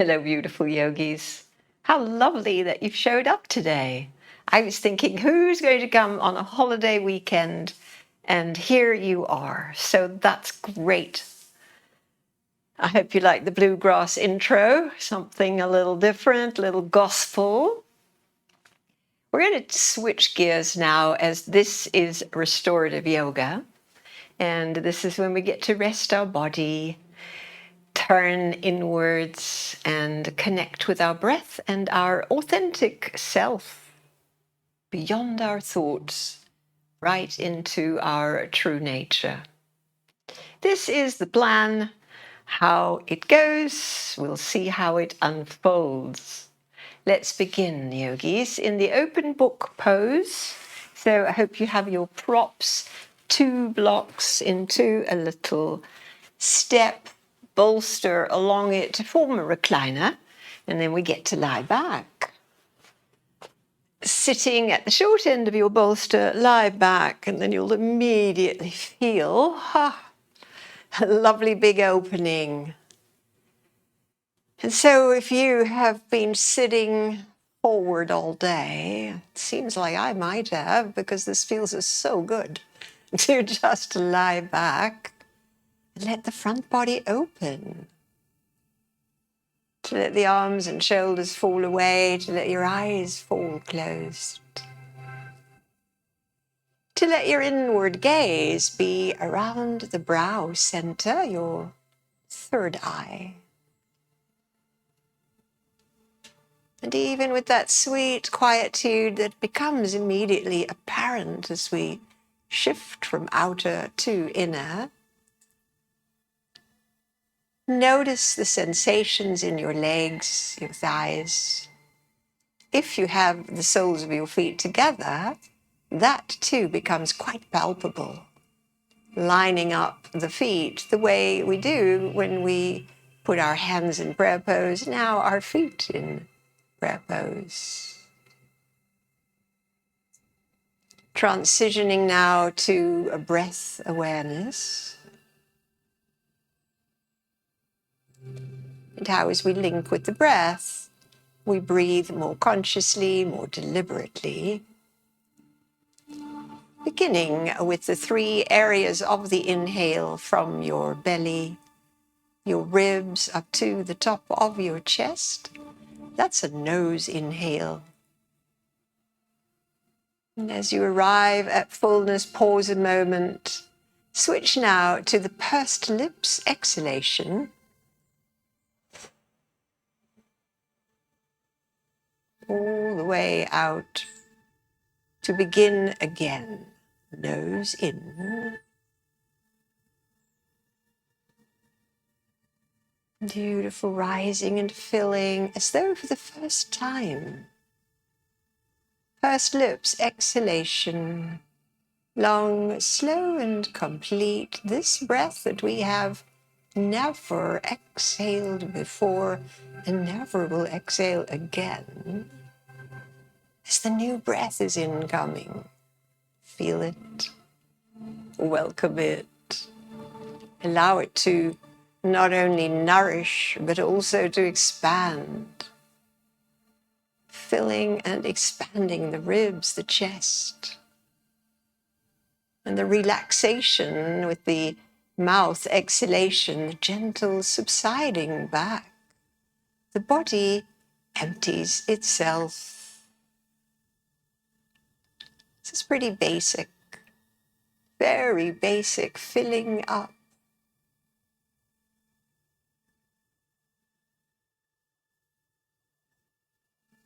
Hello, beautiful yogis. How lovely that you've showed up today. I was thinking, who's going to come on a holiday weekend? And here you are. So that's great. I hope you like the bluegrass intro, something a little different, a little gospel. We're going to switch gears now, as this is restorative yoga. And this is when we get to rest our body, turn inwards and connect with our breath and our authentic self, beyond our thoughts, right into our true nature. This is the plan. How it goes, we'll see how it unfolds. Let's begin, yogis, in the open book pose. So I hope you have your props, 2 blocks into a little step, bolster along it to form a recliner, and then we get to lie back. Sitting at the short end of your bolster, lie back, and then you'll immediately feel a lovely big opening. And so if you have been sitting forward all day, it seems like I might have, because this feels so good, to just lie back and let the front body open. To let the arms and shoulders fall away, to let your eyes fall closed. To let your inward gaze be around the brow center, your third eye. And even with that sweet quietude that becomes immediately apparent as we shift from outer to inner, notice the sensations in your legs, your thighs. If you have the soles of your feet together, that too becomes quite palpable. Lining up the feet the way we do when we put our hands in prayer pose, now our feet in prayer pose. Transitioning now to a breath awareness. And how, as we link with the breath, we breathe more consciously, more deliberately. Beginning with the 3 areas of the inhale from your belly, your ribs up to the top of your chest. That's a nose inhale. And as you arrive at fullness, pause a moment. Switch now to the pursed lips exhalation. All the way out to begin again. Nose in. Beautiful, rising and filling as though for the first time. Pursed lips exhalation. Long, slow and complete. This breath that we have never exhaled before and never will exhale again. As the new breath is incoming, feel it, welcome it, allow it to not only nourish but also to expand, filling and expanding the ribs, the chest, and the relaxation with the mouth exhalation, the gentle subsiding back. The body empties itself. This is pretty basic, very basic, filling up.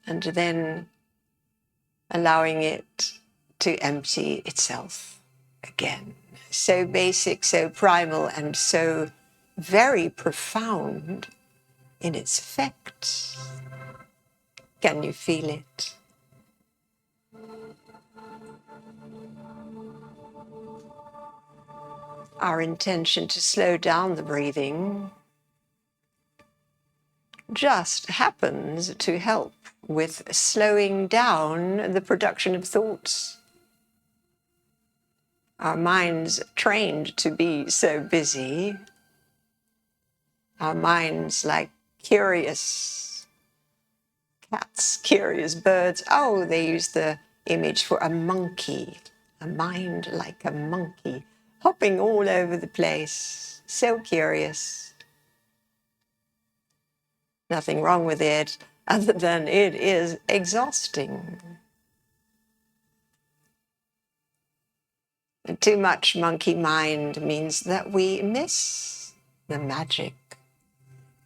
And then allowing it to empty itself again. So basic, so primal, and so very profound in its effect. Can you feel it? Our intention to slow down the breathing just happens to help with slowing down the production of thoughts. Our minds trained to be so busy. Our minds like curious cats, curious birds. Oh, they use the image for a monkey, a mind like a monkey, hopping all over the place. So curious. Nothing wrong with it, other than it is exhausting. Too much monkey mind means that we miss the magic,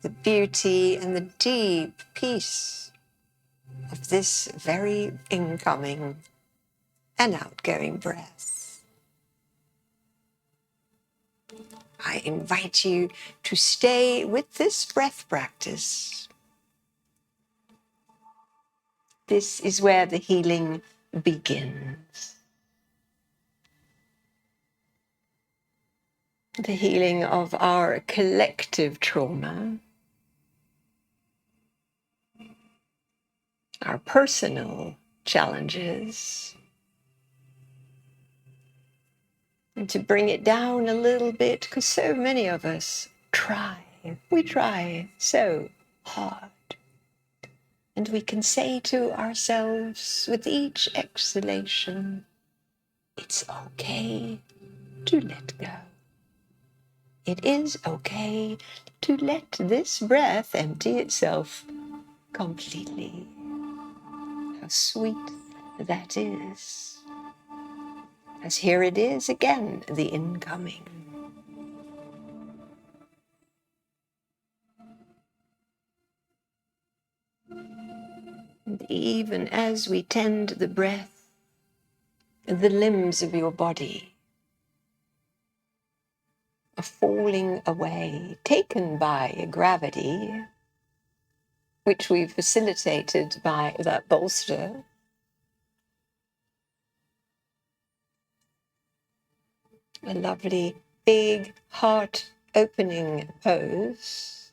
the beauty, and the deep peace of this very incoming and outgoing breath. I invite you to stay with this breath practice. This is where the healing begins. The healing of our collective trauma, our personal challenges, and to bring it down a little bit, because so many of us we try so hard. And we can say to ourselves with each exhalation, it's okay to let go. It is okay to let this breath empty itself completely. How sweet that is. As here it is again, the incoming. And even as we tend the breath, the limbs of your body are falling away, taken by gravity, which we've facilitated by that bolster. A lovely, big, heart-opening pose.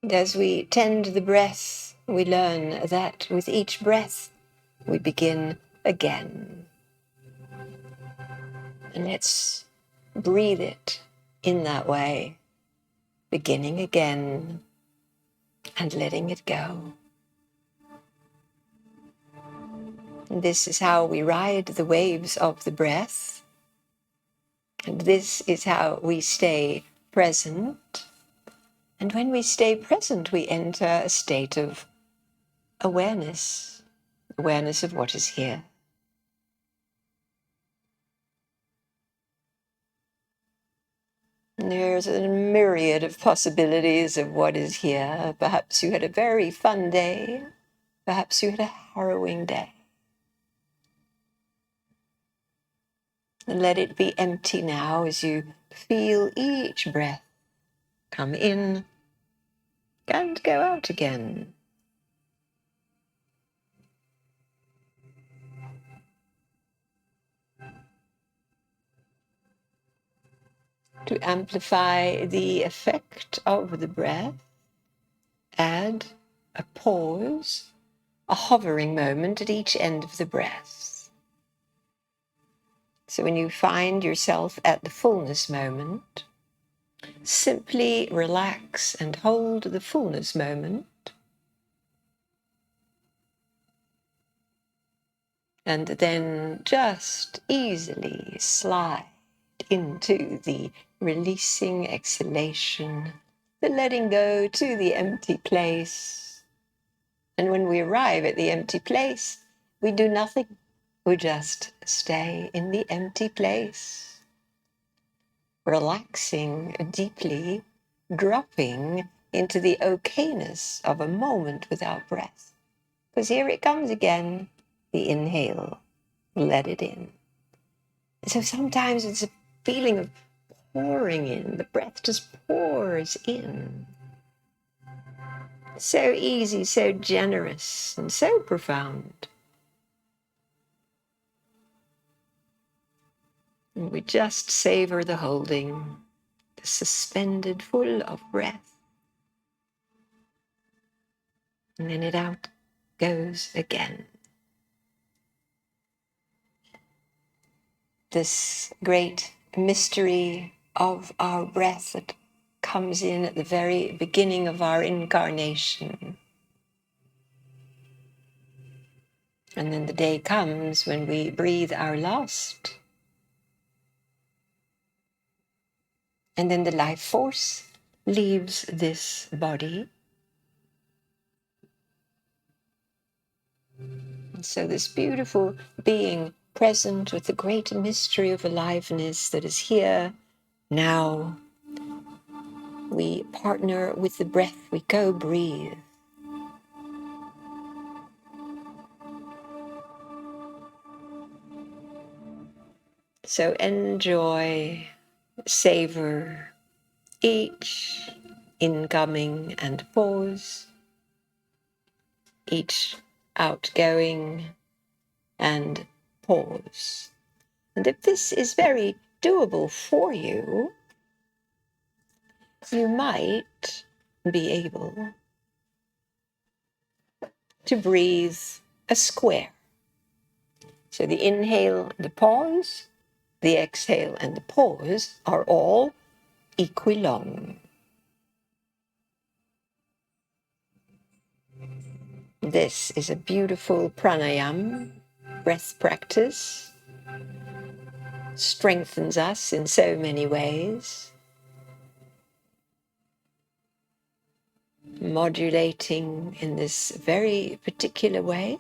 And as we tend the breath, we learn that with each breath, we begin again. And let's breathe it in that way, beginning again and letting it go. And this is how we ride the waves of the breath. And this is how we stay present. And when we stay present, we enter a state of awareness of what is here. And there's a myriad of possibilities of what is here. Perhaps you had a very fun day. Perhaps you had a harrowing day. And let it be empty now as you feel each breath come in and go out again. To amplify the effect of the breath, add a pause, a hovering moment at each end of the breath. So when you find yourself at the fullness moment, simply relax and hold the fullness moment. And then just easily slide into the releasing exhalation, the letting go to the empty place. And when we arrive at the empty place, we do nothing. We just stay in the empty place, relaxing deeply, dropping into the okayness of a moment without breath. Because here it comes again, the inhale, let it in. So sometimes it's a feeling of pouring in. The breath just pours in. So easy, so generous, and so profound. And we just savor the holding, the suspended, full of breath. And then it out goes again. This great mystery of our breath that comes in at the very beginning of our incarnation. And then the day comes when we breathe our last. And then the life force leaves this body. And so this beautiful being present with the great mystery of aliveness that is here now, we partner with the breath, we go breathe. So enjoy, savor each incoming and pause, each outgoing and pause. And if this is very doable for you, you might be able to breathe a square. So the inhale, the pause, the exhale and the pause are all equally long. This is a beautiful pranayama, breath practice, strengthens us in so many ways, modulating in this very particular way.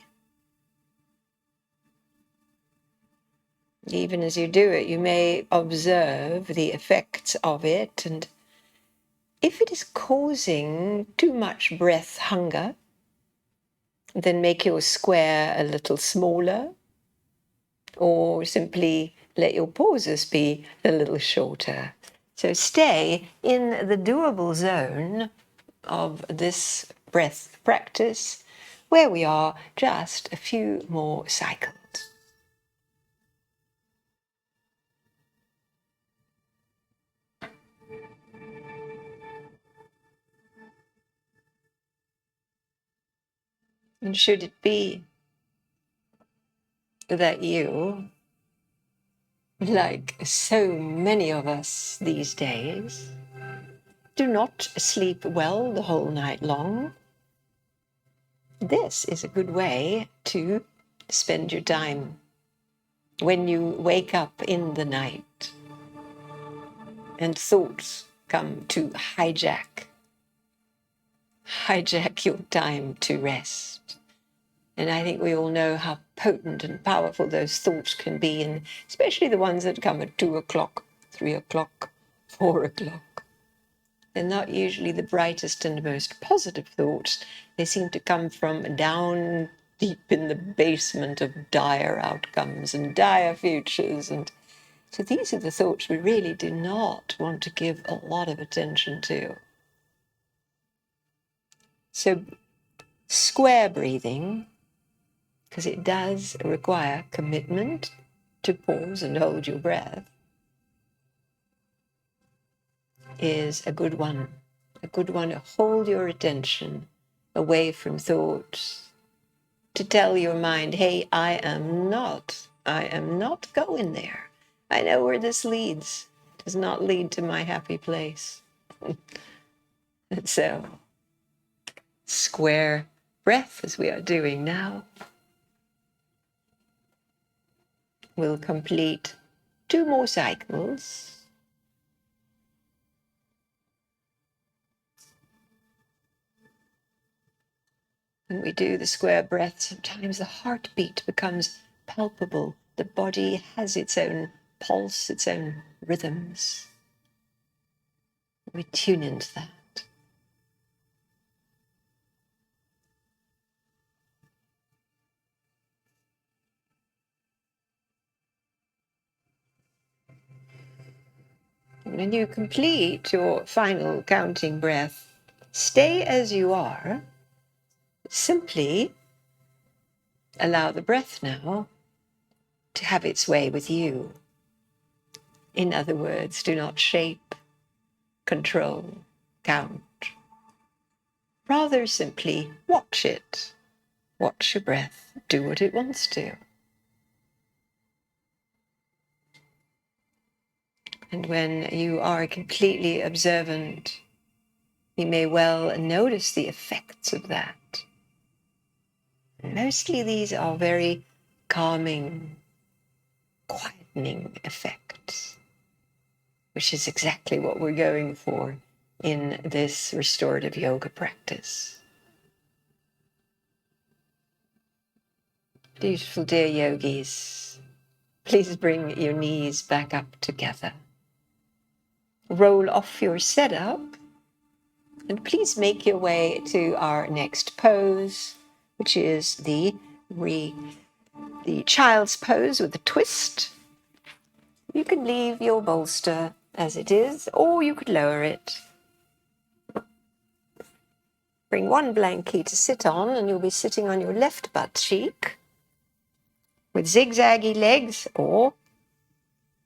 Even as you do it, you may observe the effects of it, and if it is causing too much breath hunger, then make your square a little smaller, or simply let your pauses be a little shorter. So stay in the doable zone of this breath practice, where we are just a few more cycles. And should it be that you, like so many of us these days, do not sleep well the whole night long, this is a good way to spend your time when you wake up in the night and thoughts come to hijack your time to rest. And I think we all know how potent and powerful those thoughts can be, and especially the ones that come at 2 o'clock, 3 o'clock, 4 o'clock. They're not usually the brightest and most positive thoughts. They seem to come from down deep in the basement of dire outcomes and dire futures. And so these are the thoughts we really do not want to give a lot of attention to. So square breathing, because it does require commitment to pause and hold your breath, is a good one. A good one to hold your attention away from thoughts, to tell your mind, hey, I am not going there. I know where this leads. It does not lead to my happy place. And so, square breath, as we are doing now, we'll complete 2 more cycles. When we do the square breath, sometimes the heartbeat becomes palpable. The body has its own pulse, its own rhythms. We tune into that. When you complete your final counting breath, stay as you are. Simply allow the breath now to have its way with you. In other words, do not shape, control, count. Rather simply watch it. Watch your breath do what it wants to. And when you are completely observant, you may well notice the effects of that. Mostly these are very calming, quietening effects, which is exactly what we're going for in this restorative yoga practice. Beautiful dear yogis, please bring your knees back up together. Roll off your setup and please make your way to our next pose, which is the child's pose with a twist. You can leave your bolster as it is, or you could lower it. Bring one blankie to sit on, and you'll be sitting on your left butt cheek with zigzaggy legs, or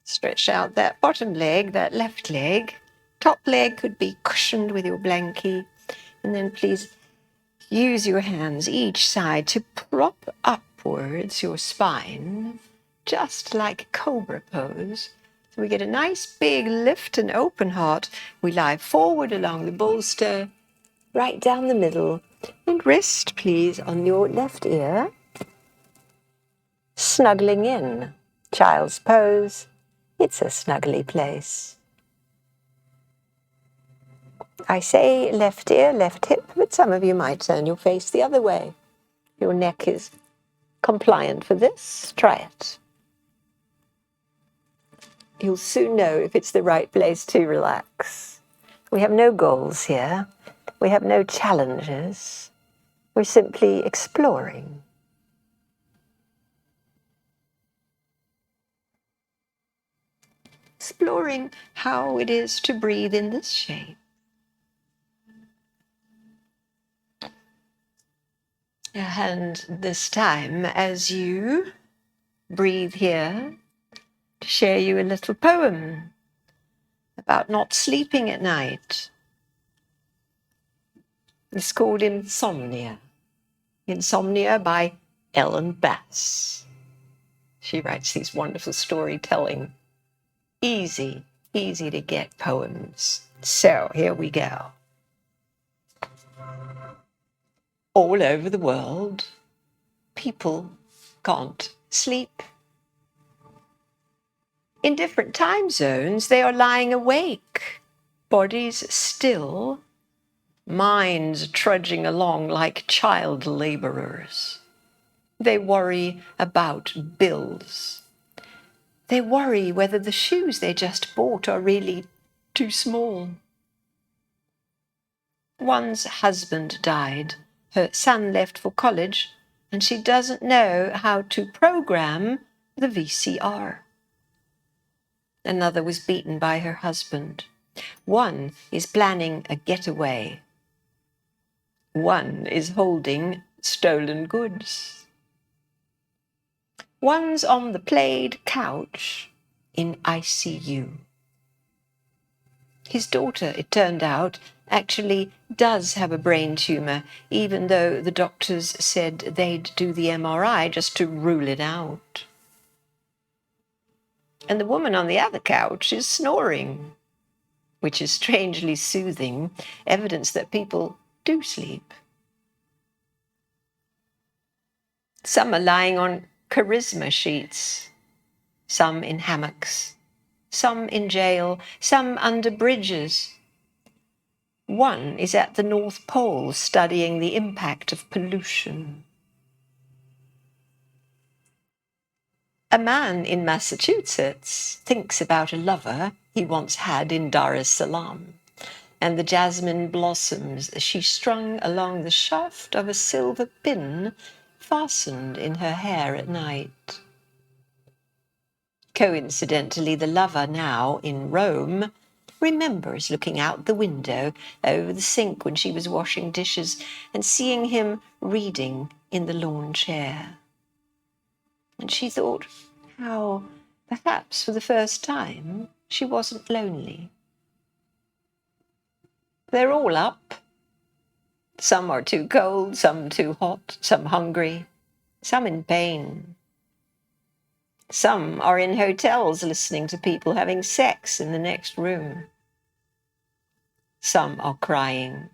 stretch out that bottom leg, that left leg. Top leg could be cushioned with your blankie. And then please use your hands each side to prop upwards your spine, just like a cobra pose. So we get a nice big lift and open heart. We lie forward along the bolster, right down the middle, and rest, please, on your left ear, snuggling in. Child's pose. It's a snuggly place. I say left ear, left hip, but some of you might turn your face the other way. Your neck is compliant for this. Try it. You'll soon know if it's the right place to relax. We have no goals here. We have no challenges. We're simply exploring. Exploring how it is to breathe in this shape. And this time, as you breathe here, to share you a little poem about not sleeping at night. It's called Insomnia. Insomnia by Ellen Bass. She writes these wonderful storytelling, easy to get poems. So here we go. All over the world, people can't sleep. In different time zones, they are lying awake, bodies still, minds trudging along like child laborers. They worry about bills. They worry whether the shoes they just bought are really too small. One's husband died. Her son left for college, and she doesn't know how to program the VCR. Another was beaten by her husband. One is planning a getaway. One is holding stolen goods. One's on the played couch in ICU. His daughter, it turned out, actually does have a brain tumor, even though the doctors said they'd do the MRI just to rule it out. And the woman on the other couch is snoring, which is strangely soothing, evidence that people do sleep. Some are lying on charisma sheets, some in hammocks, some in jail, some under bridges. One is at the North Pole studying the impact of pollution. A man in Massachusetts thinks about a lover he once had in Dar es Salaam, and the jasmine blossoms she strung along the shaft of a silver pin fastened in her hair at night. Coincidentally, the lover, now in Rome, remembers looking out the window over the sink when she was washing dishes and seeing him reading in the lawn chair. And she thought how, perhaps for the first time, she wasn't lonely. They're all up. Some are too cold, some too hot, some hungry, some in pain. Some are in hotels listening to people having sex in the next room. Some are crying.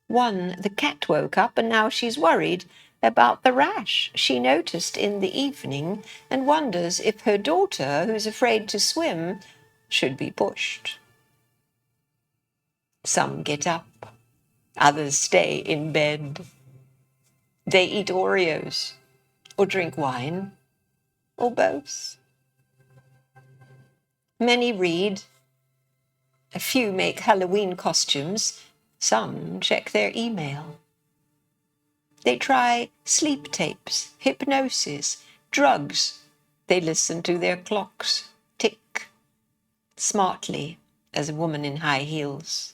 One, the cat woke up and now she's worried about the rash she noticed in the evening and wonders if her daughter, who's afraid to swim, should be pushed. Some get up. Others stay in bed. They eat Oreos or drink wine or both. Many read. A few make Halloween costumes. Some check their email. They try sleep tapes, hypnosis, drugs. They listen to their clocks tick smartly as a woman in high heels.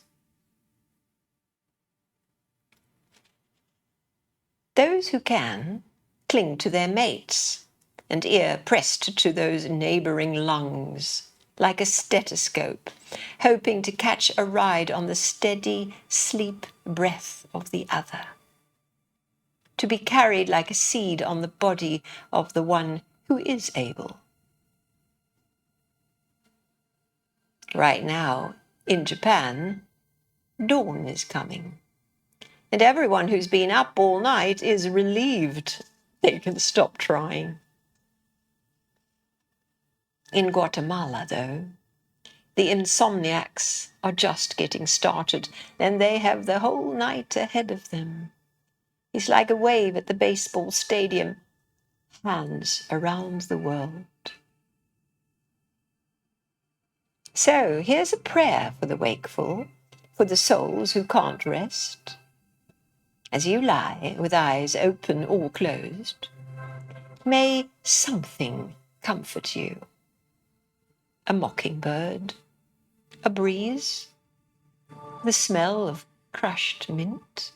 Those who can cling to their mates and ear pressed to those neighboring lungs like a stethoscope, hoping to catch a ride on the steady sleep breath of the other. To be carried like a seed on the body of the one who is able. Right now, in Japan, dawn is coming. And everyone who's been up all night is relieved they can stop trying. In Guatemala, though, the insomniacs are just getting started, and they have the whole night ahead of them. It's like a wave at the baseball stadium, hands around the world. So here's a prayer for the wakeful, for the souls who can't rest. As you lie with eyes open or closed, may something comfort you. A mockingbird, a breeze, the smell of crushed mint,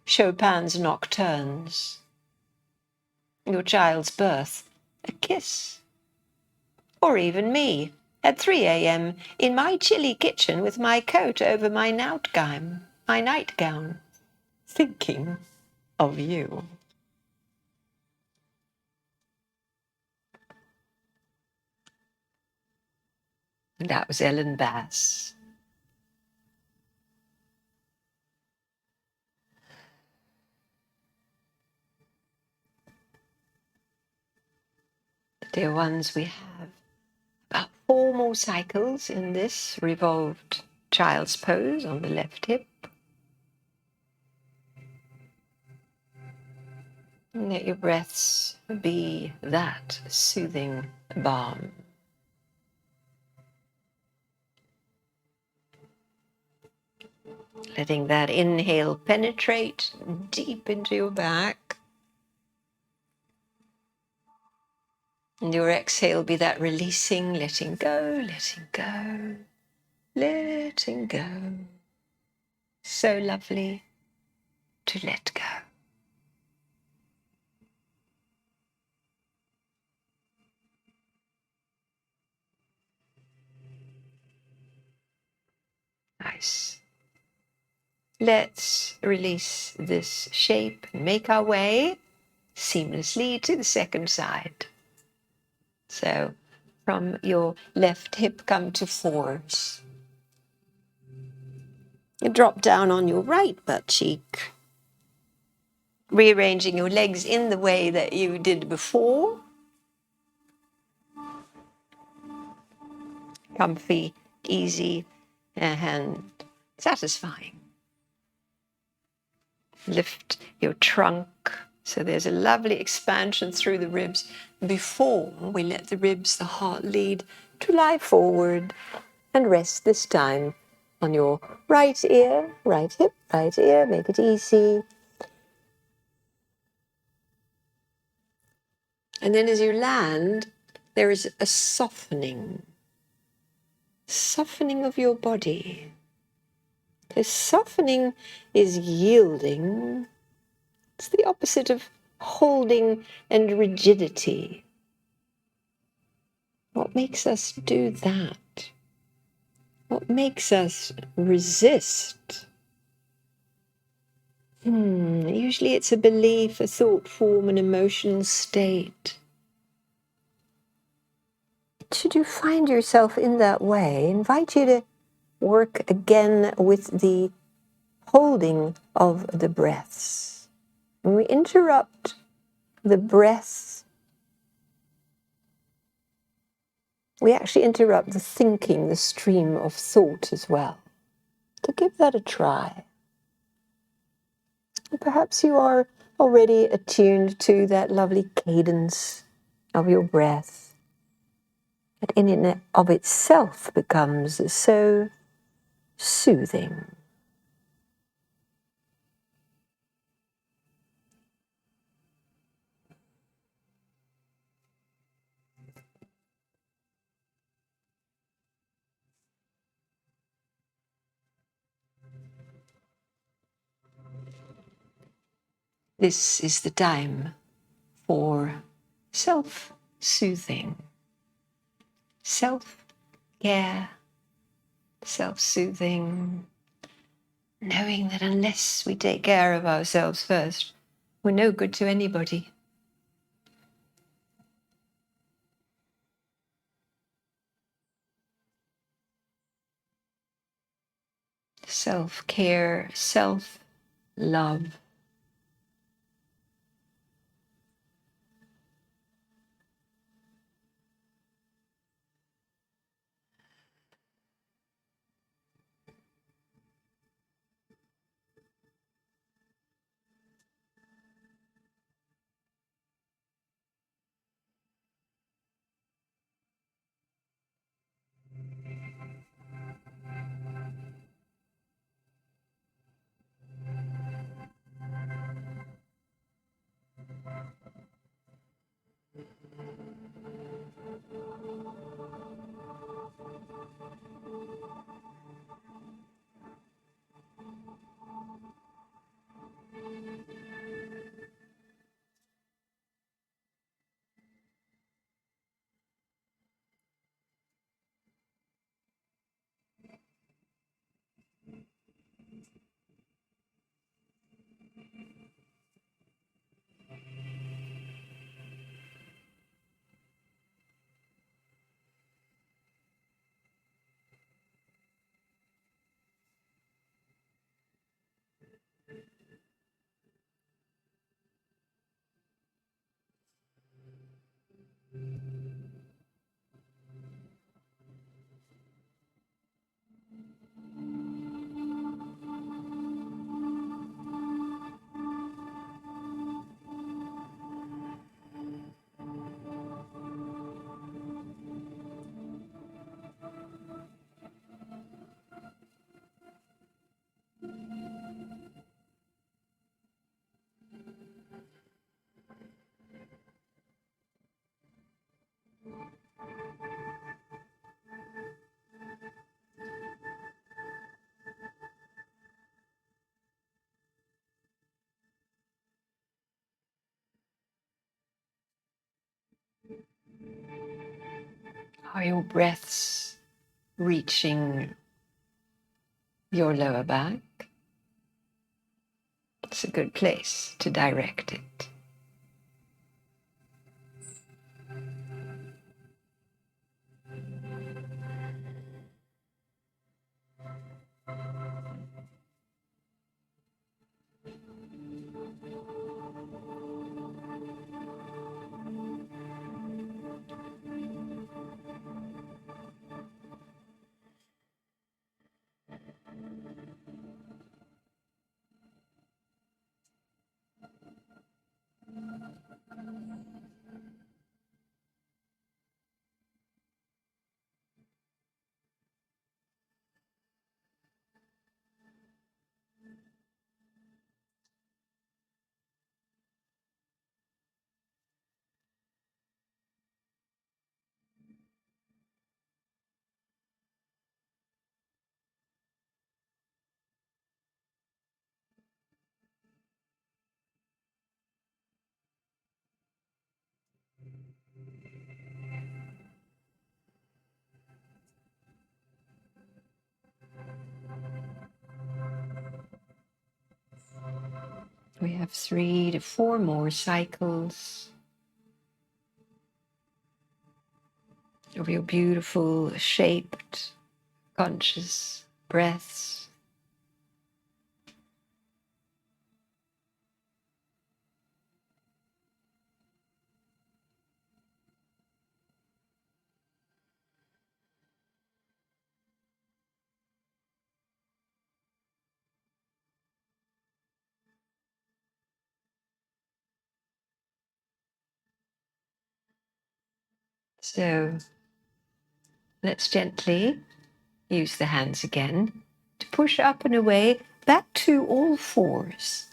Chopin's nocturnes, your child's birth, a kiss, or even me at 3 a.m. in my chilly kitchen with my coat over my nightgown, thinking of you. That was Ellen Bass. Dear ones, we have about 4 more cycles in this revolved child's pose on the left hip. And let your breaths be that soothing balm. Letting that inhale penetrate deep into your back. And your exhale be that releasing, letting go, letting go, letting go. So lovely to let go. Nice. Let's release this shape and make our way seamlessly to the second side. So from your left hip, come to fours. You drop down on your right butt cheek, rearranging your legs in the way that you did before. Comfy, easy, and satisfying. Lift your trunk so there's a lovely expansion through the ribs before we let the ribs, the heart lead to lie forward and rest this time on your right ear, right hip, right ear. Make it easy. And then as you land, there is a softening of your body. This softening is yielding. It's the opposite of holding and rigidity. What makes us do that? What makes us resist? Usually it's a belief, a thought form, an emotional state. should you find yourself in that way, I invite you to work again with the holding of the breaths. When we interrupt the breath, we actually interrupt the thinking, the stream of thought as well. So give that a try. And perhaps you are already attuned to that lovely cadence of your breath that in and of itself becomes so soothing. This is the time for self-soothing, self-care, self-soothing, knowing that unless we take care of ourselves first, we're no good to anybody. Self-care, self-love. Are your breaths reaching your lower back? It's a good place to direct it. We have 3 to 4 more cycles. of your beautiful, shaped, conscious breaths. So let's gently use the hands again to push up and away back to all fours.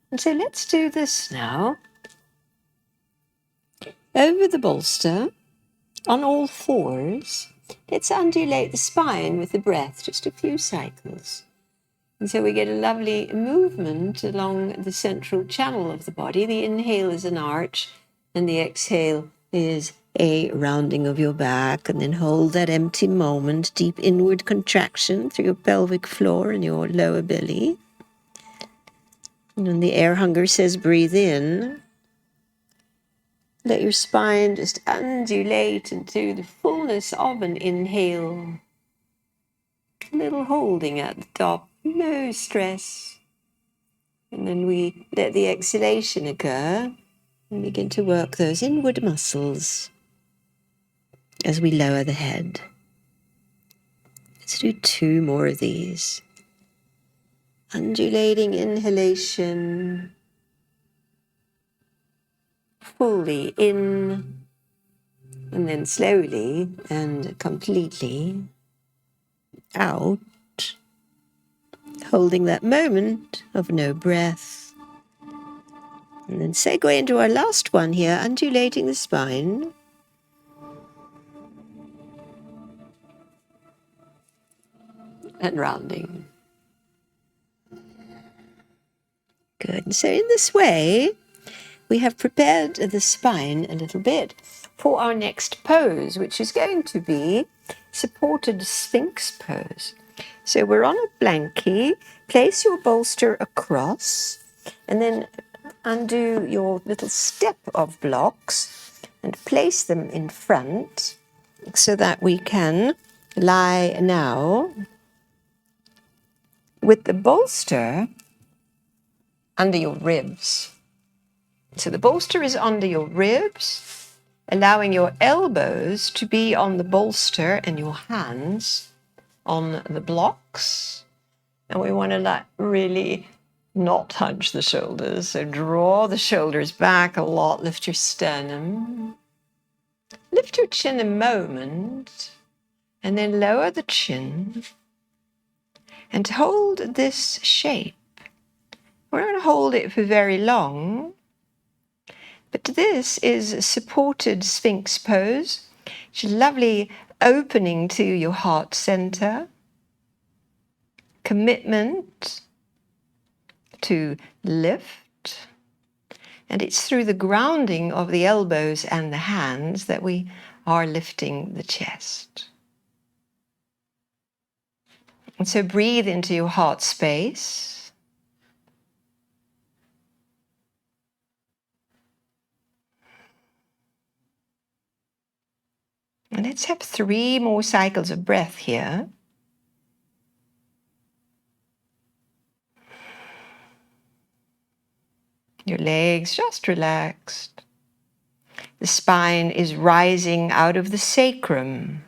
And so let's do this now. Over the bolster, on all fours, let's undulate the spine with the breath, just a few cycles. And so we get a lovely movement along the central channel of the body. The inhale is an arch, and the exhale is a rounding of your back. And then hold that empty moment, deep inward contraction through your pelvic floor and your lower belly. And when the air hunger says breathe in, let your spine just undulate into the fullness of an inhale. A little holding at the top, no stress. And then we let the exhalation occur and begin to work those inward muscles as we lower the head. Let's do 2 more of these. Undulating inhalation, fully in, and then slowly and completely out, holding that moment of no breath. And then segue into our last one here, undulating the spine. And rounding. Good. So in this way, we have prepared the spine a little bit for our next pose, which is going to be supported Sphinx pose. So we're on a blankie. Place your bolster across, and then undo your little step of blocks and place them in front so that we can lie now with the bolster under your ribs. So the bolster is under your ribs, allowing your elbows to be on the bolster and your hands on the blocks. And we want to really not hunch the shoulders. So draw the shoulders back a lot, lift your sternum. Lift your chin a moment, and then lower the chin. And hold this shape. We're not going to hold it for very long. But this is supported Sphinx pose. It's a lovely opening to your heart center. Commitment to lift. And it's through the grounding of the elbows and the hands that we are lifting the chest. And so breathe into your heart space. And let's have 3 more cycles of breath here. Your legs just relaxed. The spine is rising out of the sacrum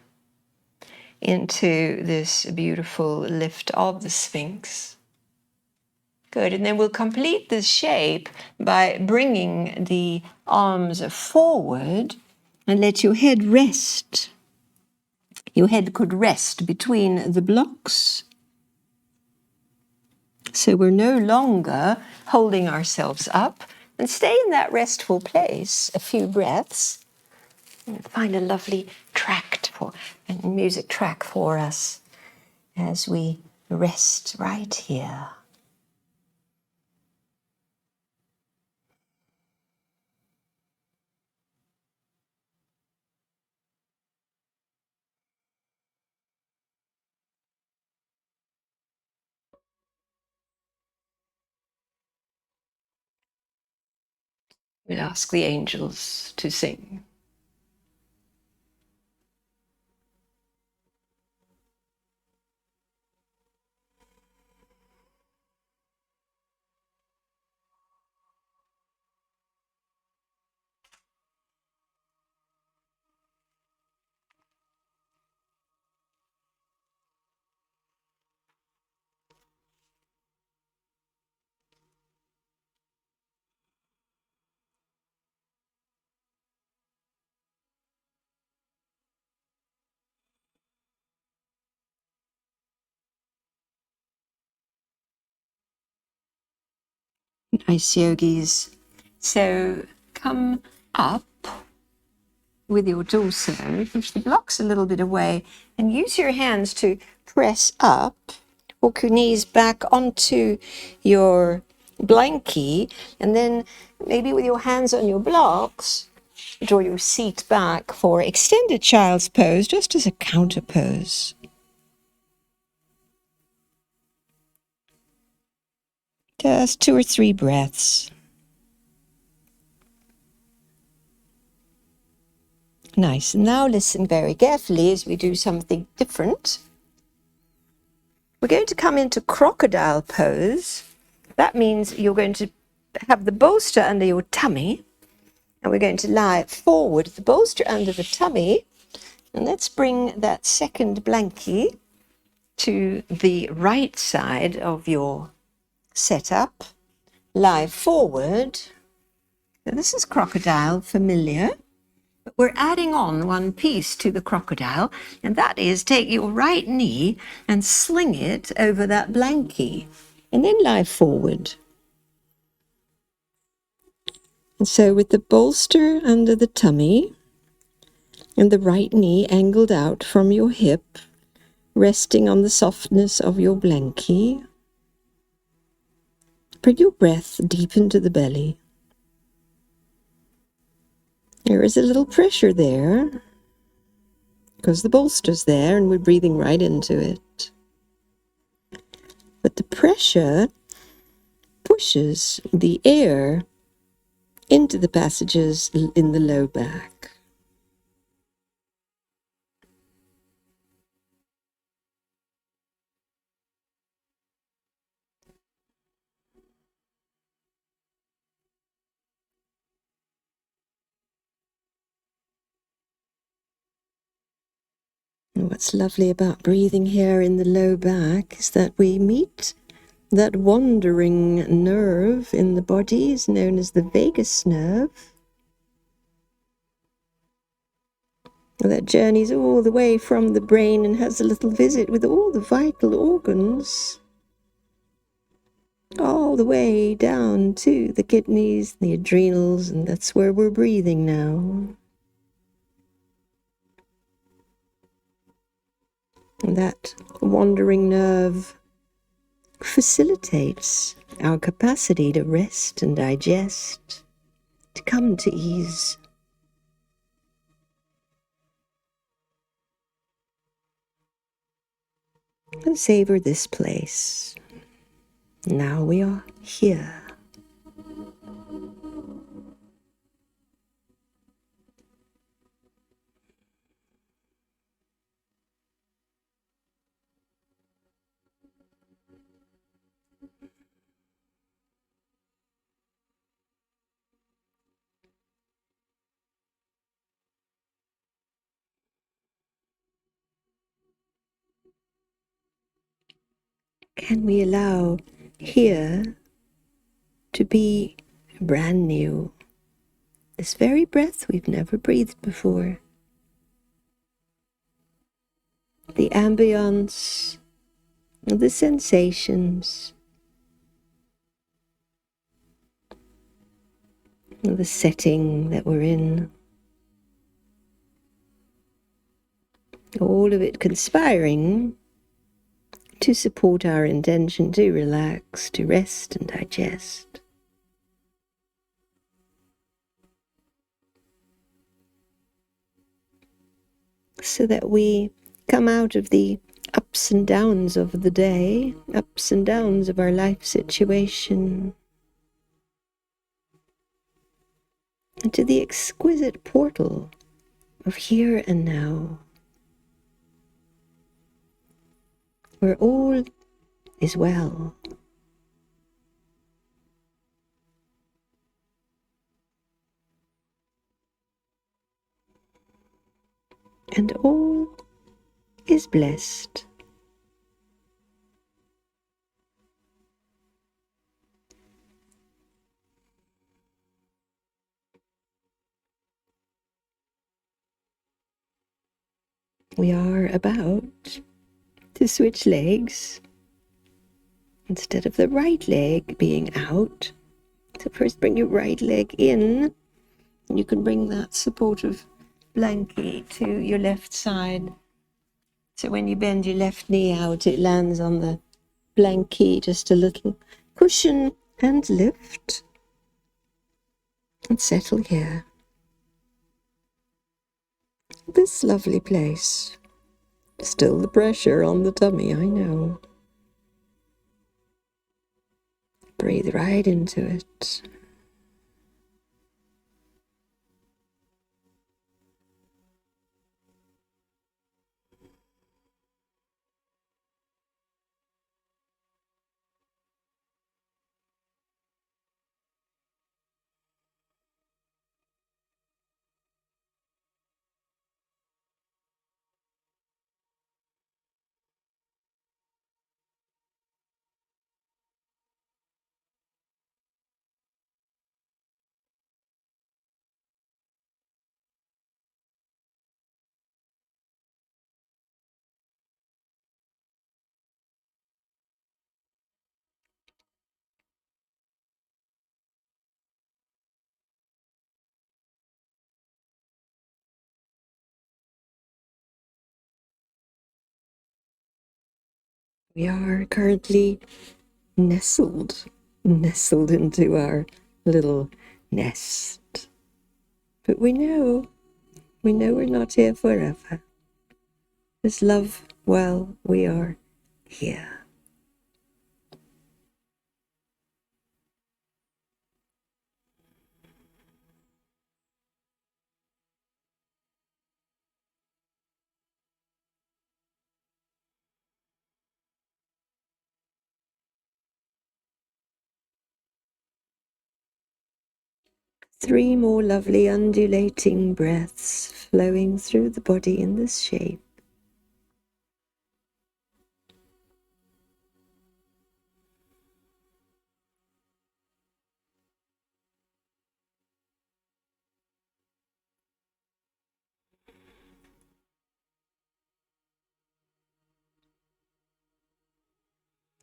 into this beautiful lift of the Sphinx. Good, and then we'll complete this shape by bringing the arms forward and let your head rest. Your head could rest between the blocks. So we're no longer holding ourselves up, and stay in that restful place a few breaths. And find a lovely music track for us as we rest right here. We'll ask the angels to sing. Nice, yogis. So come up with your torso, push the blocks a little bit away, and use your hands to press up. Walk your knees back onto your blankie, and then maybe with your hands on your blocks, draw your seat back for extended child's pose, just as a counter pose. Just 2 or 3 breaths. Nice. Now listen very carefully as we do something different. We're going to come into crocodile pose. That means you're going to have the bolster under your tummy, and we're going to lie forward, the bolster under the tummy, and let's bring that second blankie to the right side of your setup. Lie forward. So this is crocodile, familiar. But we're adding on one piece to the crocodile, and that is take your right knee and sling it over that blankie, and then lie forward. And so with the bolster under the tummy and the right knee angled out from your hip, resting on the softness of your blankie, bring your breath deep into the belly. There is a little pressure there because the bolster's there and we're breathing right into it. But the pressure pushes the air into the passages in the low back. And what's lovely about breathing here in the low back is that we meet that wandering nerve in the body is known as the vagus nerve. That journeys all the way from the brain and has a little visit with all the vital organs, all the way down to the kidneys, the adrenals, and that's where we're breathing now. And that wandering nerve facilitates our capacity to rest and digest, to come to ease. And savor this place. Now we are here. Can we allow here to be brand new? This very breath we've never breathed before. The ambience, the sensations, the setting that we're in. All of it conspiring to support our intention to relax, to rest and digest. So that we come out of the ups and downs of the day, ups and downs of our life situation, into the exquisite portal of here and now, where all is well. And all is blessed. We are about to switch legs. Instead of the right leg being out, So first bring your right leg in, and you can bring that supportive blanket to your left side. So when you bend your left knee out, it lands on the blanket, just a little cushion, and lift. And settle here. This lovely place. Still the pressure on the tummy, I know. Breathe right into it. We are currently nestled into our little nest. But we know we're not here forever. There's love while we are here. Three more lovely undulating breaths flowing through the body in this shape.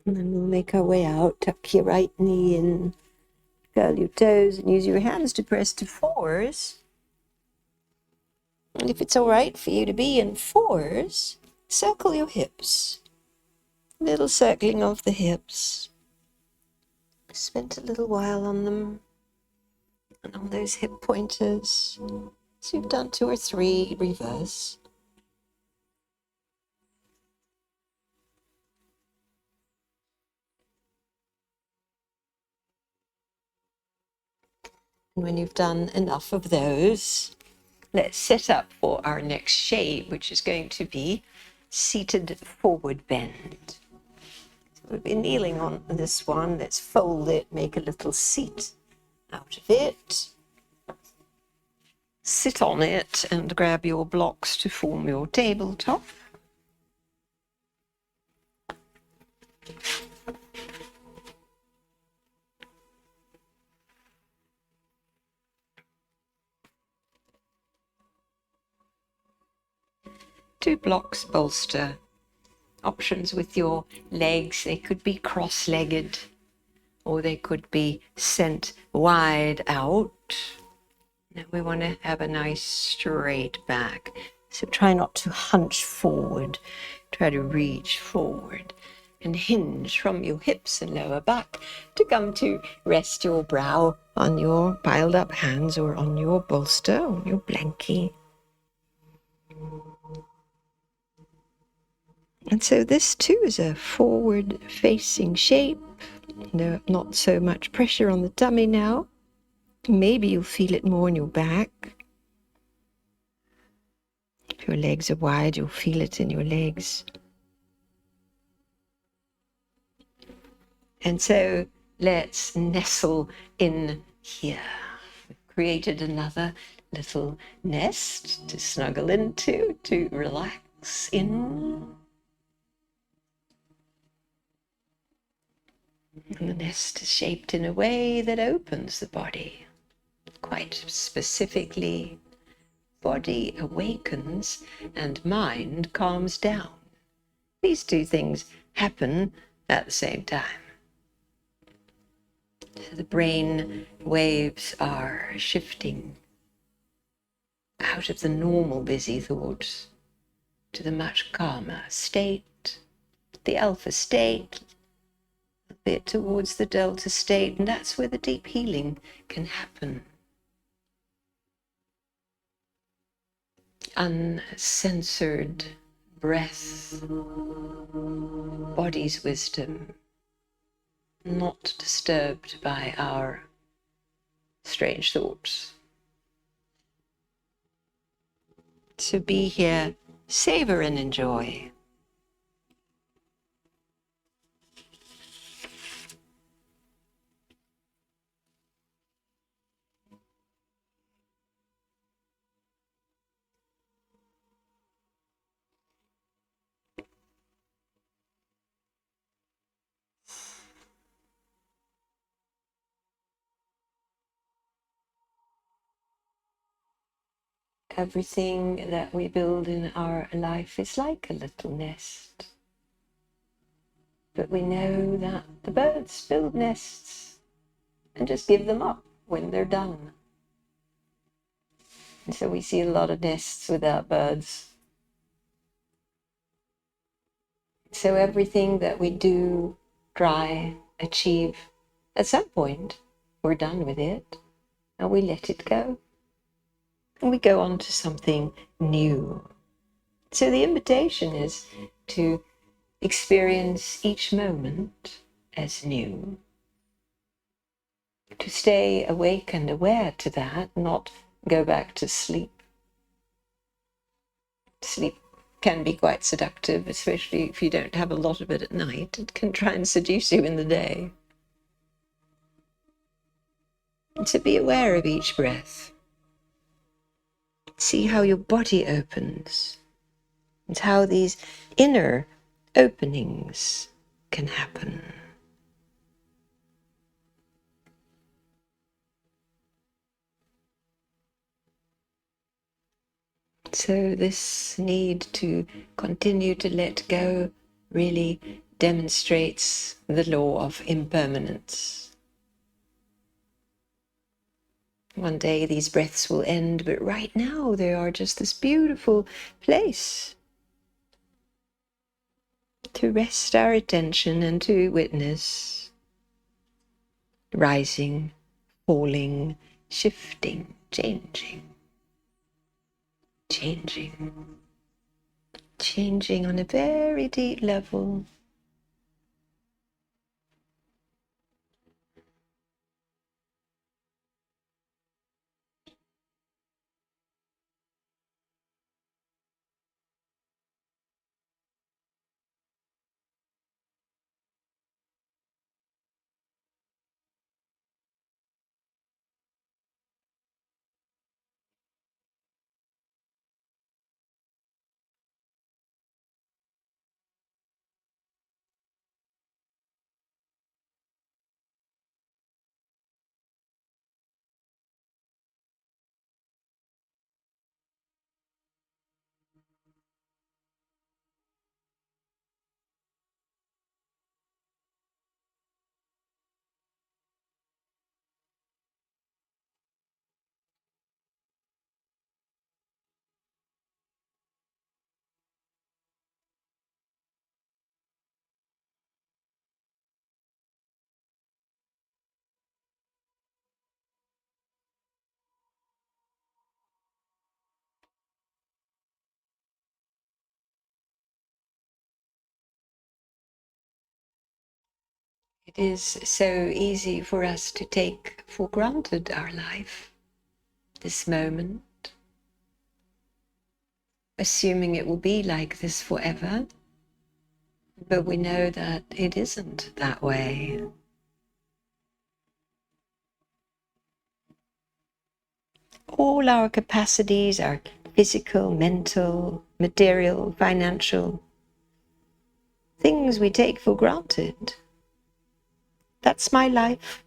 And then we'll make our way out. Tuck your right knee in, curl your toes, and use your hands to press to fours. And if it's all right for you to be in fours, circle your hips. Little circling of the hips. Spent a little while on them and on those hip pointers. So you've done 2 or 3, reverse. And when you've done enough of those, let's set up for our next shape, which is going to be seated forward bend. So we'll be kneeling on this one. Let's fold it, make a little seat out of it. Sit on it and grab your blocks to form your tabletop. Two blocks bolster. Options with your legs, they could be cross-legged or they could be sent wide out. Now we want to have a nice straight back. So try not to hunch forward. Try to reach forward and hinge from your hips and lower back to come to rest your brow on your piled up hands or on your bolster, on your blankie. And so this too is a forward-facing shape. No, not so much pressure on the tummy now. Maybe you'll feel it more in your back. If your legs are wide, you'll feel it in your legs. And so let's nestle in here. We've created another little nest to snuggle into, to relax in. And the nest is shaped in a way that opens the body. Quite specifically, body awakens and mind calms down. These two things happen at the same time. So the brain waves are shifting out of the normal busy thoughts to the much calmer state, the alpha state, a bit towards the delta state, and that's where the deep healing can happen. Uncensored breath, body's wisdom, not disturbed by our strange thoughts. So be here, savor and enjoy. Everything that we build in our life is like a little nest. But we know that the birds build nests and just give them up when they're done. And so we see a lot of nests without birds. So everything that we do, try, achieve, at some point, we're done with it and we let it go. And we go on to something new. So the invitation is to experience each moment as new. To stay awake and aware to that, not go back to sleep. Sleep can be quite seductive, especially if you don't have a lot of it at night. It can try and seduce you in the day. And to be aware of each breath. See how your body opens and how these inner openings can happen. So this need to continue to let go really demonstrates the law of impermanence. One day these breaths will end, but right now they are just this beautiful place to rest our attention and to witness rising, falling, shifting, changing on a very deep level. It is so easy for us to take for granted our life, this moment, assuming it will be like this forever, but we know that it isn't that way. All our capacities, our physical, mental, material, financial, things we take for granted. That's my life,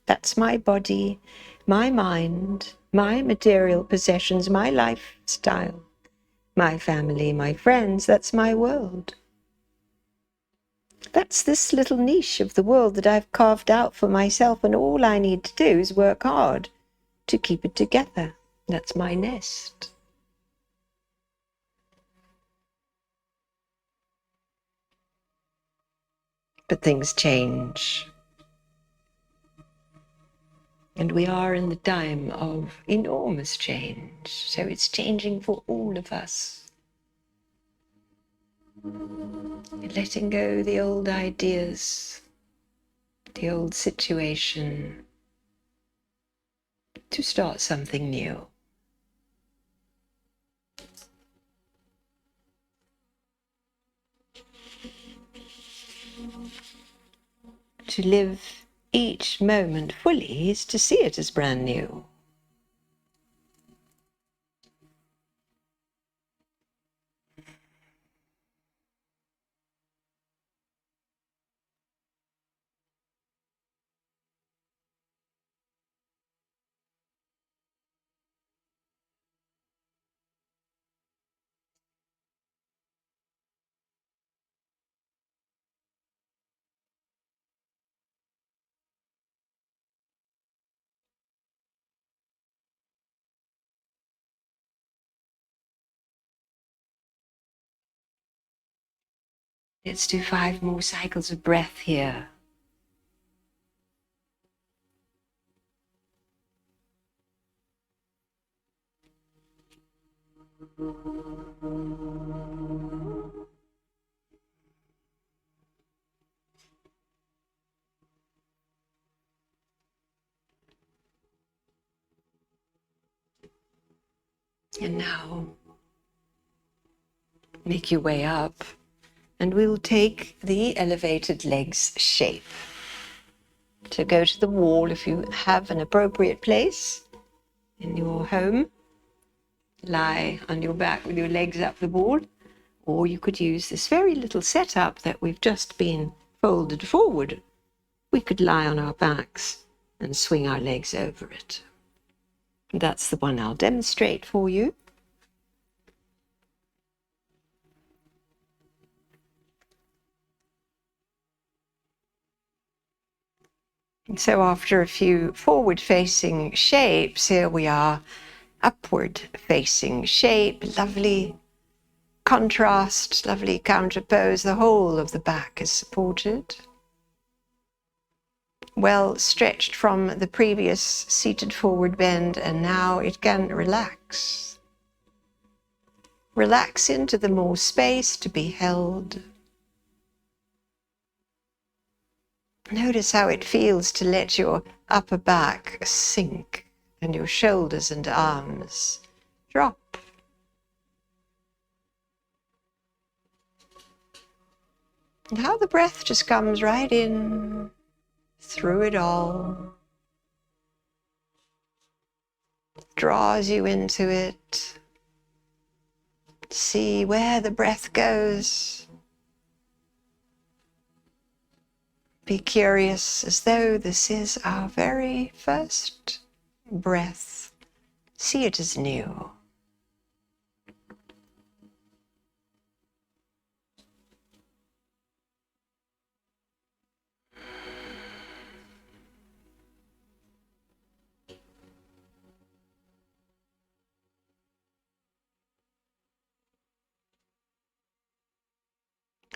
that's my body, my mind, my material possessions, my lifestyle, my family, my friends, that's my world. That's this little niche of the world that I've carved out for myself, and all I need to do is work hard to keep it together. That's my nest. But things change. And we are in the time of enormous change. So it's changing for all of us. Letting go the old ideas, the old situation, to start something new. To live each moment fully is to see it as brand new. Let's do 5 more cycles of breath here. And now, make your way up, and we'll take the elevated legs shape. So go to the wall if you have an appropriate place in your home. Lie on your back with your legs up the wall, or you could use this very little setup that we've just been folded forward. We could lie on our backs and swing our legs over it. That's the one I'll demonstrate for you. And so after a few forward-facing shapes, here we are, upward-facing shape, lovely contrast, lovely counterpose. The whole of the back is supported. Well stretched from the previous seated forward bend, and now it can relax. Relax into the more space to be held. Notice how it feels to let your upper back sink and your shoulders and arms drop. And how the breath just comes right in through it all, draws you into it. See where the breath goes. Be curious, as though this is our very first breath. See it as new.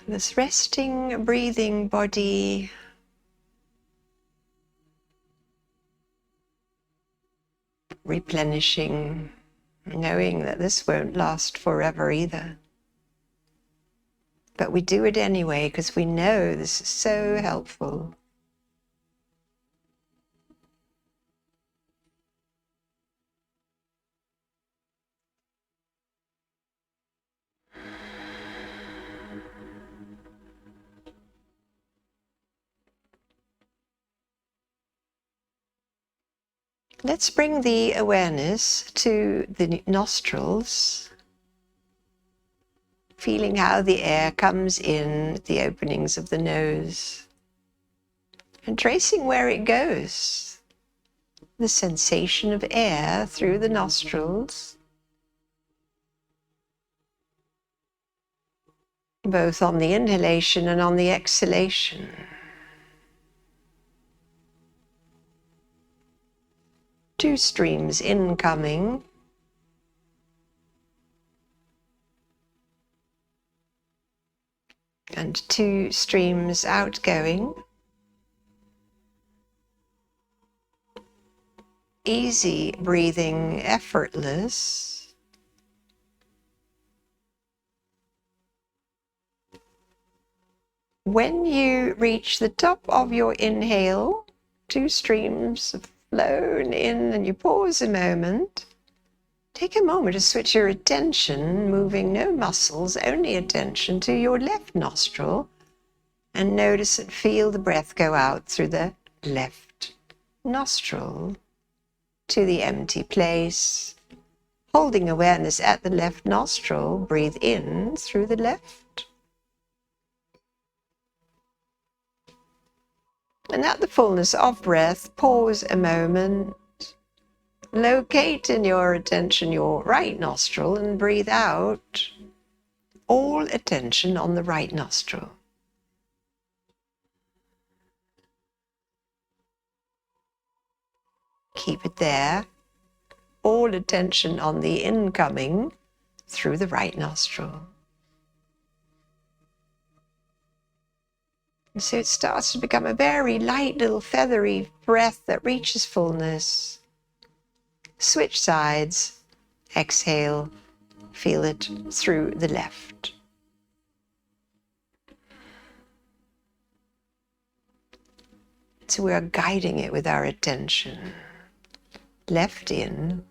This resting, breathing body replenishing, knowing that this won't last forever either. But we do it anyway because we know this is so helpful. Let's bring the awareness to the nostrils, feeling how the air comes in at the openings of the nose and tracing where it goes. The sensation of air through the nostrils, both on the inhalation and on the exhalation. Two streams incoming and two streams outgoing. Easy breathing, effortless. When you reach the top of your inhale, two streams have flown in and you pause a moment. Take a moment to switch your attention, moving no muscles, only attention to your left nostril, and notice and feel the breath go out through the left nostril to the empty place. Holding awareness at the left nostril, breathe in through the left. And at the fullness of breath, pause a moment. Locate in your attention your right nostril and breathe out. All attention on the right nostril. Keep it there. All attention on the incoming through the right nostril. And so it starts to become a very light little feathery breath that reaches fullness. Switch sides. Exhale. Feel it through the left. So we are guiding it with our attention. Left in.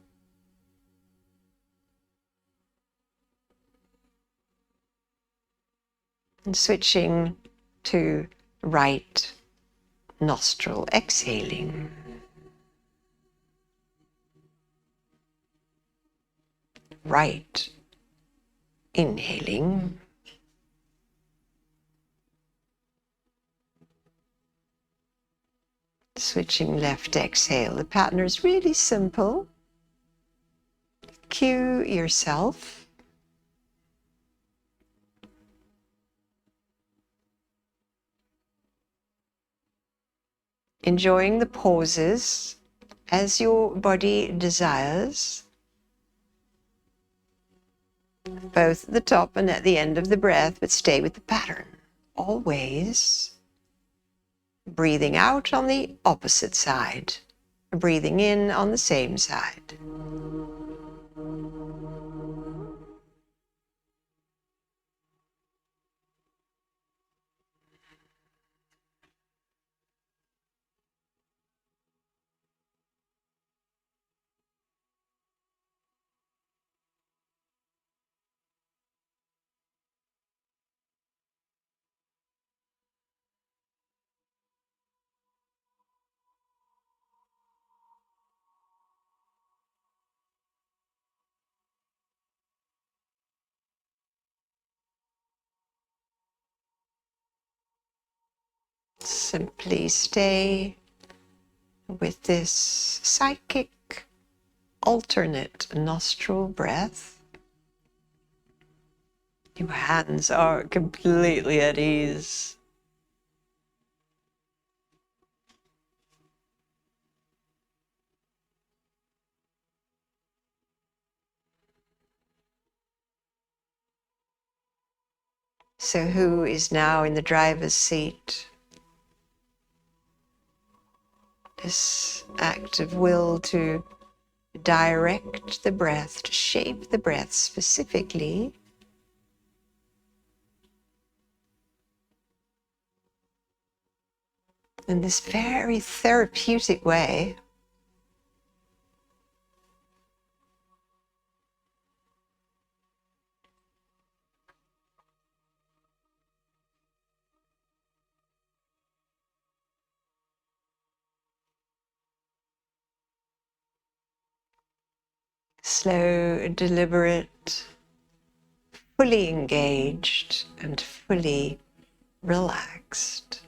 And switching to right nostril, exhaling. Right, inhaling. Switching left, exhale. The pattern is really simple. Cue yourself. Enjoying the pauses as your body desires, both at the top and at the end of the breath, but stay with the pattern. Always breathing out on the opposite side, breathing in on the same side. Simply stay with this psychic alternate nostril breath. Your hands are completely at ease. So who is now in the driver's seat? This act of will to direct the breath, to shape the breath specifically. In this very therapeutic way. Slow, deliberate, fully engaged and fully relaxed.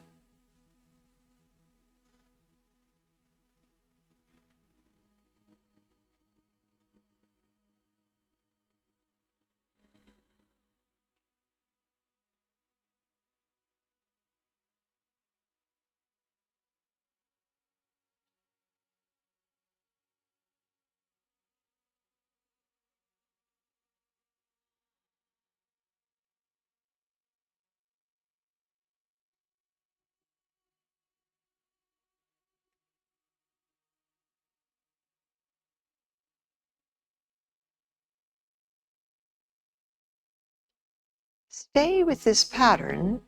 Stay with this pattern.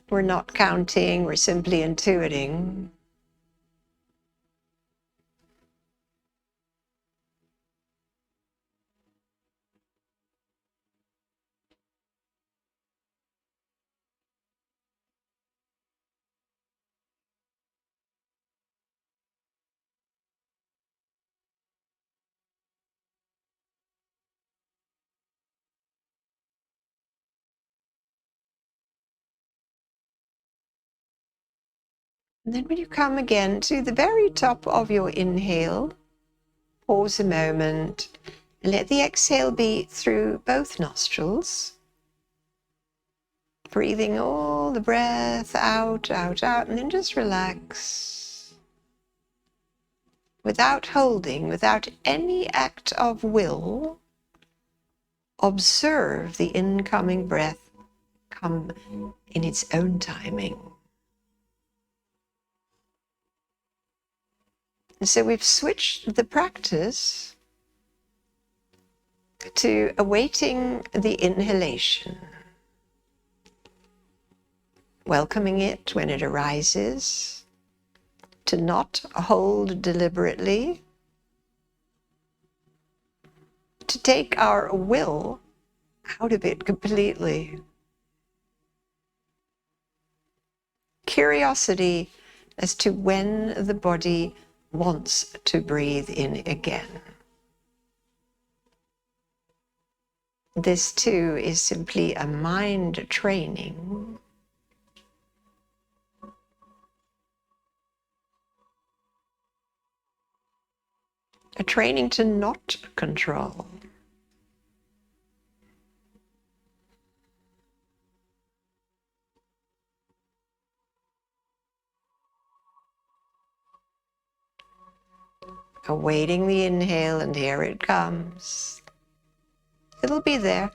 We're not counting, we're simply intuiting. And then when you come again to the very top of your inhale, pause a moment and let the exhale be through both nostrils. Breathing all the breath out, out, out, and then just relax. Without holding, without any act of will, observe the incoming breath come in its own timing. And so we've switched the practice to awaiting the inhalation, welcoming it when it arises, to not hold deliberately, to take our will out of it completely. Curiosity as to when the body wants to breathe in again. This too is simply a mind training. A training to not control. Awaiting the inhale, and here it comes. It'll be there.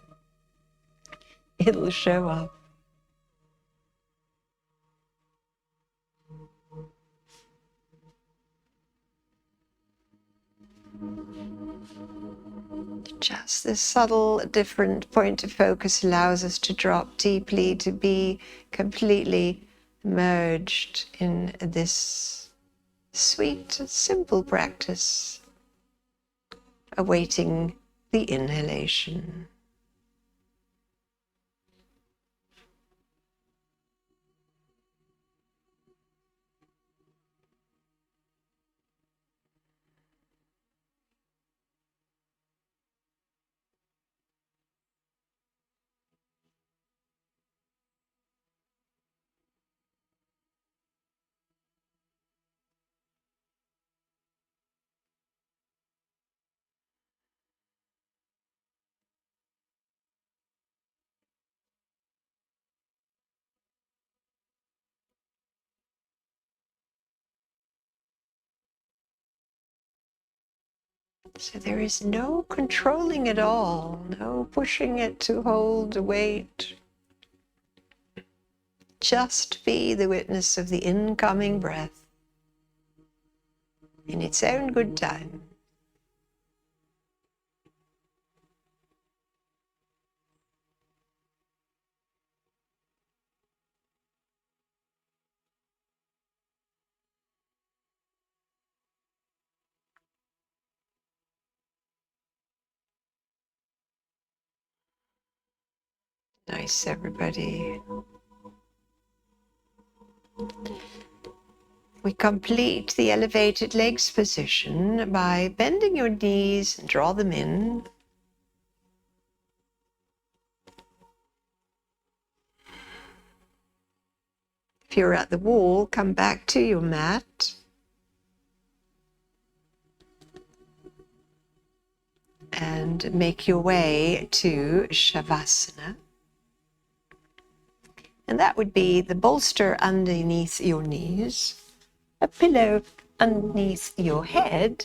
It'll show up. Just this subtle, different point of focus allows us to drop deeply, to be completely merged in this sweet, simple practice, awaiting the inhalation. So there is no controlling at all, no pushing it to hold the weight. Just be the witness of the incoming breath in its own good time. Nice, everybody. We complete the elevated legs position by bending your knees and draw them in. If you're at the wall, come back to your mat. And make your way to Shavasana. And that would be the bolster underneath your knees, a pillow underneath your head,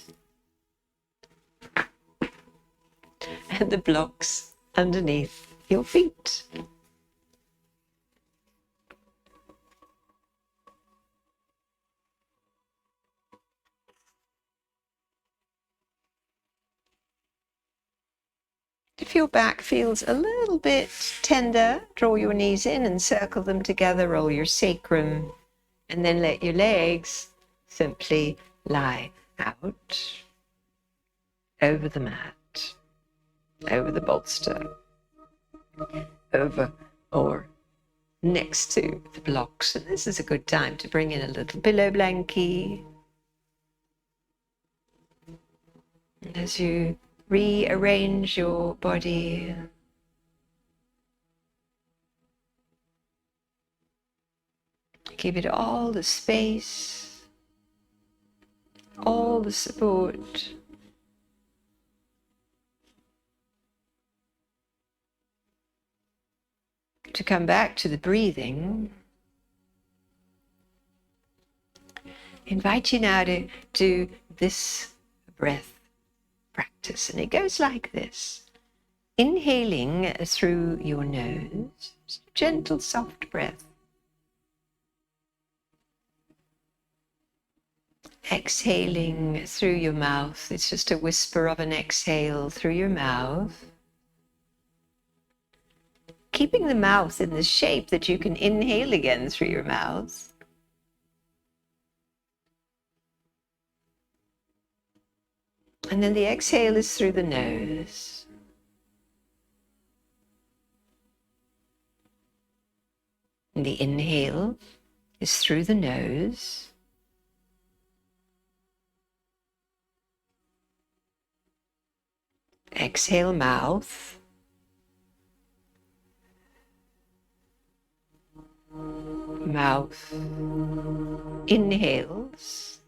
and the blocks underneath your feet. If your back feels a little bit tender, draw your knees in and circle them together, roll your sacrum, and then let your legs simply lie out over the mat, over the bolster, over or next to the blocks. And this is a good time to bring in a little pillow blankie. And as you rearrange your body, give it all the space, all the support. To come back to the breathing, invite you now to do this breath practice. And it goes like this. Inhaling through your nose, gentle, soft breath. Exhaling through your mouth. It's just a whisper of an exhale through your mouth. Keeping the mouth in the shape that you can inhale again through your mouth. And then the exhale is through the nose. And the inhale is through the nose. Exhale, mouth. Mouth inhales.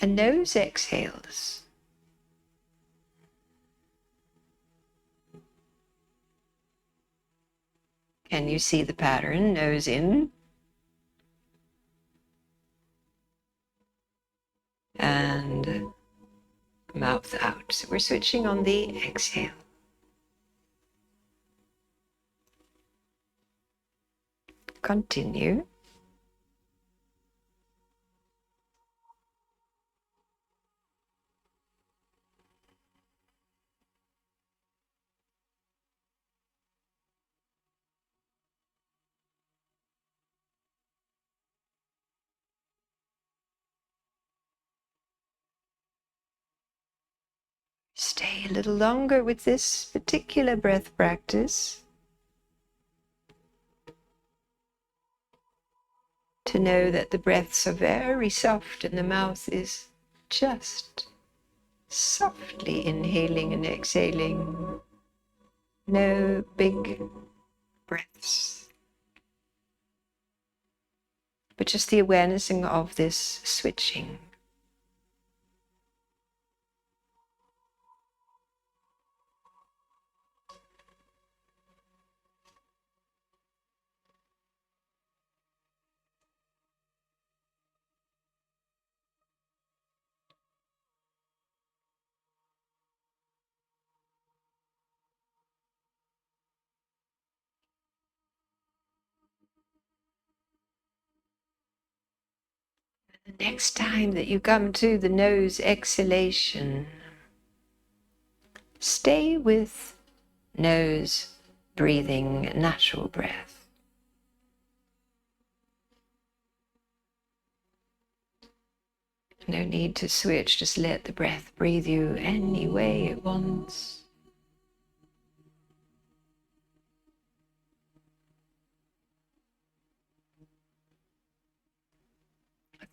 And nose exhales. Can you see the pattern? Nose in. And mouth out. So we're switching on the exhale. Continue. Stay a little longer with this particular breath practice to know that the breaths are very soft and the mouth is just softly inhaling and exhaling. No big breaths, but just the awareness of this switching. The next time that you come to the nose exhalation, stay with nose breathing, natural breath. No need to switch, just let the breath breathe you any way it wants.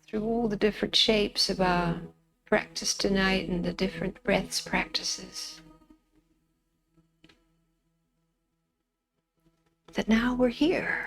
Through all the different shapes of our practice tonight and the different breaths practices, that now we're here.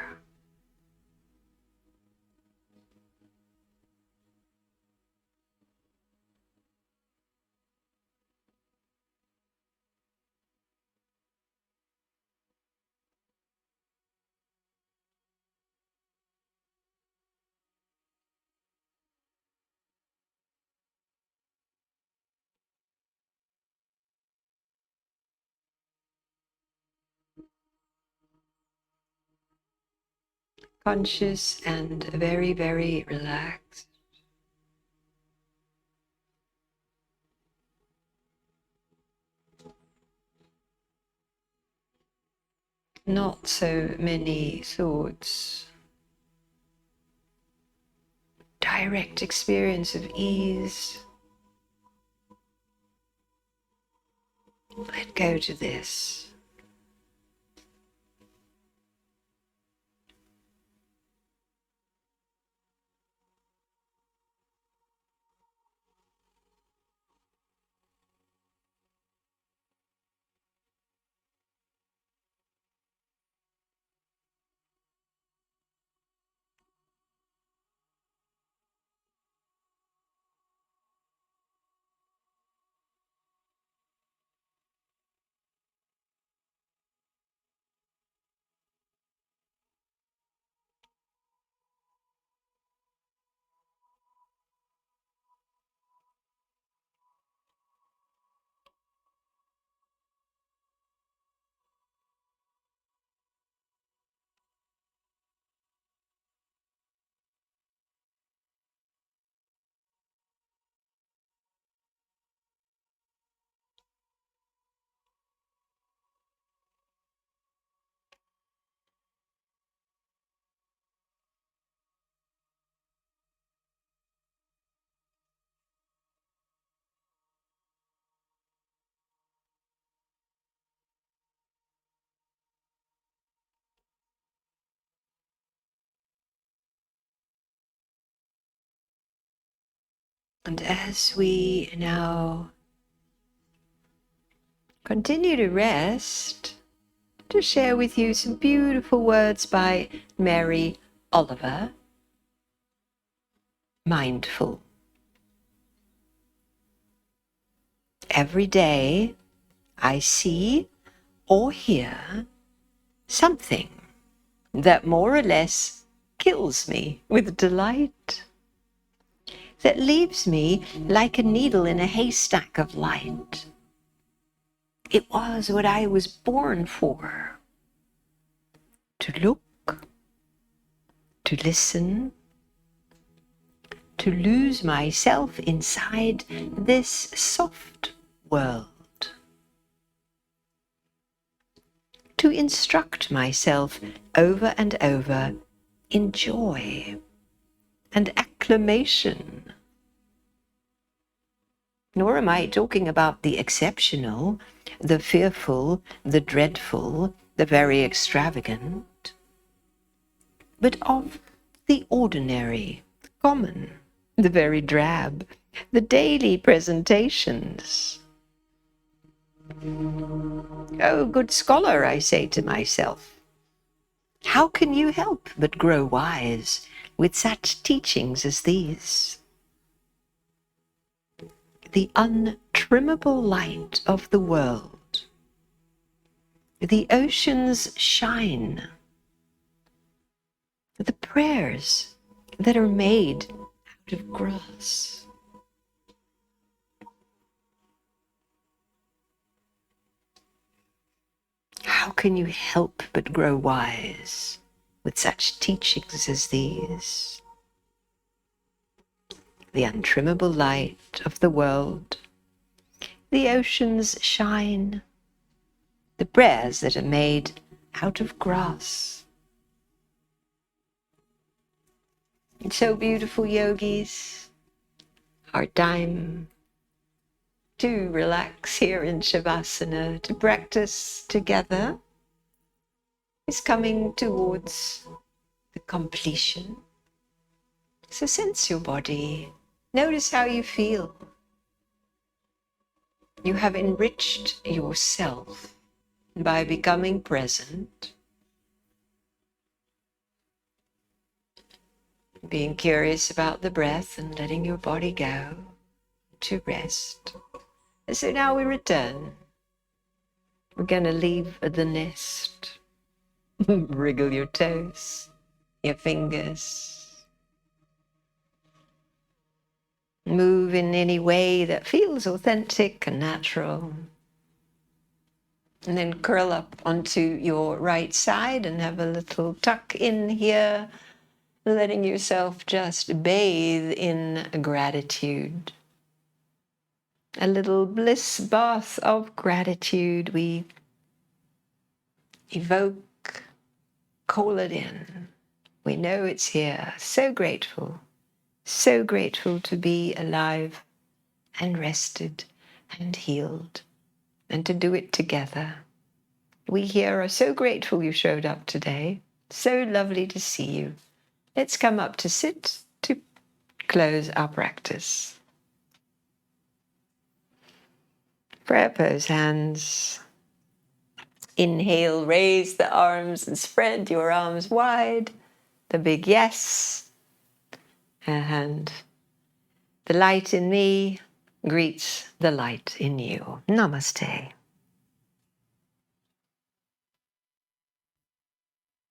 Conscious and very, very relaxed. not so many thoughts. Direct experience of ease. Let go to this. And as we now continue to rest, to share with you some beautiful words by Mary Oliver. Mindful. Every day I see or hear something that more or less kills me with delight, that leaves me like a needle in a haystack of light. It was what I was born for, to look, to listen, to lose myself inside this soft world, to instruct myself over and over in joy and acclamation. Nor am I talking about the exceptional, the fearful, the dreadful, the very extravagant, but of the ordinary, common, the very drab, the daily presentations. Oh, good scholar, I say to myself, how can you help but grow wise with such teachings as these? The untrimmable light of the world, the ocean's shine, the prayers that are made out of grass. How can you help but grow wise with such teachings as these? The untrimmable light of the world, the ocean's shine, the prayers that are made out of grass. It's so beautiful, yogis. Our time to relax here in Shavasana, to practice together, is coming towards the completion. So sense your body. Notice how you feel. You have enriched yourself by becoming present, being curious about the breath and letting your body go to rest. And so now we return. We're going to leave the nest. Wriggle your toes, your fingers. Move in any way that feels authentic and natural. And then curl up onto your right side and have a little tuck in here, letting yourself just bathe in gratitude. A little bliss bath of gratitude. We evoke call it in. We know it's here. So grateful to be alive and rested and healed and to do it together. We here are so grateful you showed up today. So lovely to see you. Let's come up to sit to close our practice. Prayer pose, hands. Inhale, raise the arms and spread your arms wide. The big yes. And the light in me greets the light in you. Namaste.